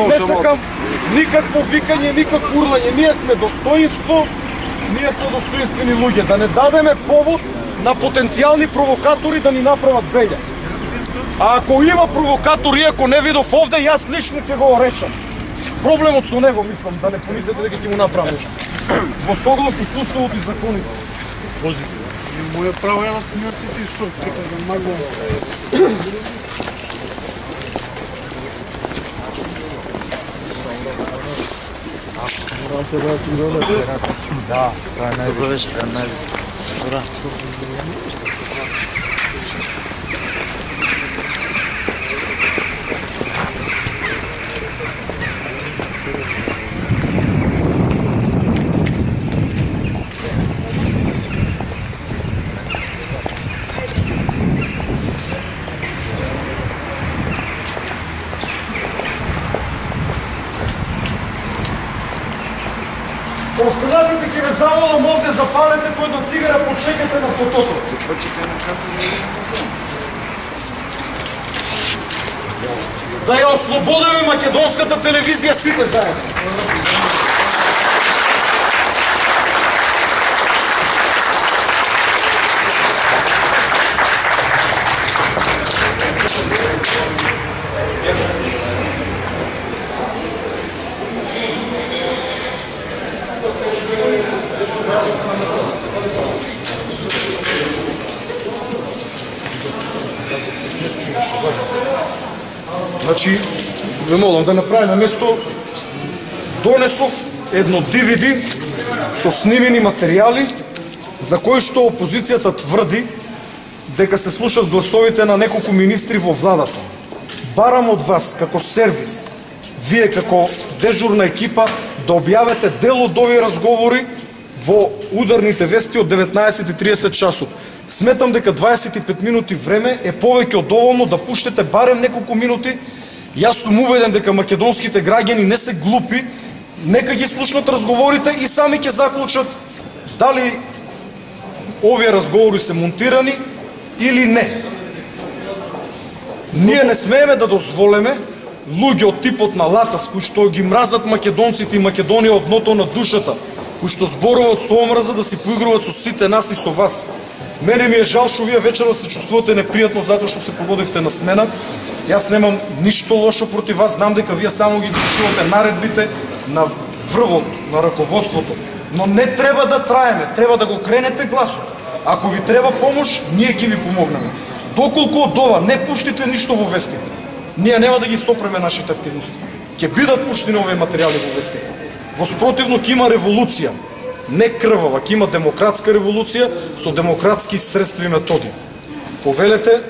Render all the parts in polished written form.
Не сакам никакво викање, никакво урлање. Ние сме достоинство, ние сме достоинствени луѓе. Да не дадеме повод на потенцијални провокатори да ни направат беѓа. А ако има провокатори, ако не видов овде, јас лично ќе го решам. Проблемот со него, мислам, да не помислете дека ќе му направам нешто. Во согласност со уставот и законите. Моје право е да смејате и што приказам магло. Да се врати да, тоа е најдобро. Останатите ќе ве заволам овде, запалете по една цигара, почекате на фотото. Да ја ослободиме македонската телевизија сите заедно. Значи, ве молам да направи на место, донесов едно DVD со снимени материјали за кои што опозицијата тврди дека се слушат гласовите на неколку министри во владата. Барам од вас, како сервис, вие како дежурна екипа, да објавете дел од овие разговори во ударните вести од 19:30 часот. Сметам дека 25 минути време е повеќе од доволно да пуштете барем неколку минути. Јас сум убеден дека македонските граѓани не се глупи, нека ги слушнат разговорите и сами ќе заклучат дали овие разговори се монтирани или не. Ние не смееме да дозволиме луѓе од типот на Латас, кои што ги мразат македонците и Македонија од дното на душата, кои што зборуваат со омраза, да си поигруваат со сите нас и со вас. Мене ми е жал што вие вечерва се чувствувате непријатно затоа што се погодивте на смена. Јас немам ништо лошо против вас, знам дека вие само ги извршувате наредбите на врвот, на раководството. Но не треба да траеме, треба да го кренете гласот. Ако ви треба помош, ние ќе ви помогнеме. Доколку од ова не пуштите ништо во вестите, ние нема да ги стопреме нашите активности. Ќе бидат пуштени овие материјали во вестите. Во спротивно ќе има револуција, не крвава, ќе има демократска револуција со демократски средства и методи. Повелете,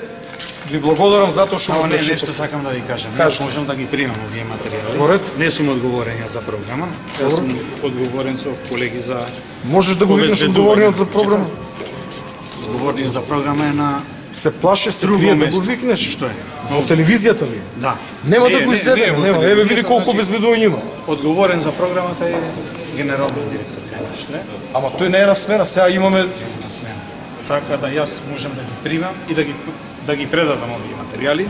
ви благодарам затоа што не нешто сакам да ви кажам. Јас можам да ги примам овие материјали. Не сум одговорен за програма. Јас сум одговорен со колеги за... Можеш да го викнеш одговорниот за програма? Одговорниот за програма е на... Се плаше, се крие да го викнеш. Што е? Во телевизијата ли? Да. Нема да го изедем, нема. Еве види колку безбедување има. Одговорен за програмата е генералниот директор. Ама тој не е на смена, сега имаме... На смена. Така да јас можам да ги примам и да ги предадам овие материјали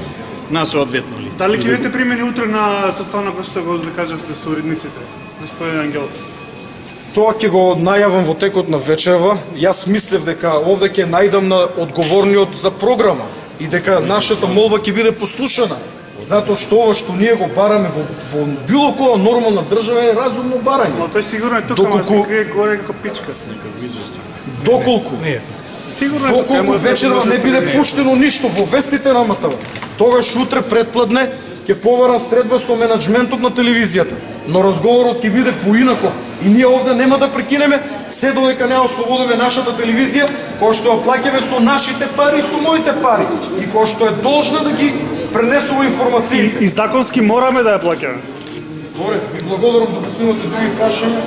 на соодветно лице. Дали ќе бидете примени утре на состанокот што го кажавте со уредниците, господин Ангелов? Тоа ќе го најавам во текот на вечерва. Јас мислев дека овде ќе најдам на одговорниот за програма и дека нашата молба ќе биде послушана. Затоа што ова што ние го бараме во било која нормална држава е разумно барање. Но тој сигурно е тука, ама се крие горе како пичка. Доколку вечерва не биде пуштено ништо во вестите на МТВ, тогаш утре предпладне ќе побарам средба со менаџментот на телевизијата. Но разговорот ќе биде поинаков и ние овде нема да прекинеме се додека не ослободиме нашата телевизија, која што ја плаќаме со нашите пари и со моите пари и која што е должна да ги пренесува информациите. И законски мораме да ја плаќаме. Добре, ви благодарам да имате други прашања.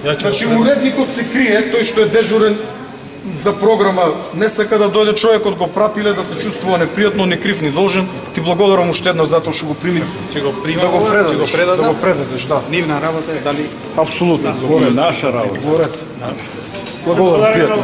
Значи уредникот се крие, тој што е дежурен за програма, не сака да дојде човекот го пратиле да се чувствува непријатно, ни крив ни должен. Ти благодарам уште еднаш затоа што го прими. Ќе го примам, да го предадеш, да. Нивна работа е дали апсолутно. Тоа е наша работа. Благодарам. Пријатно.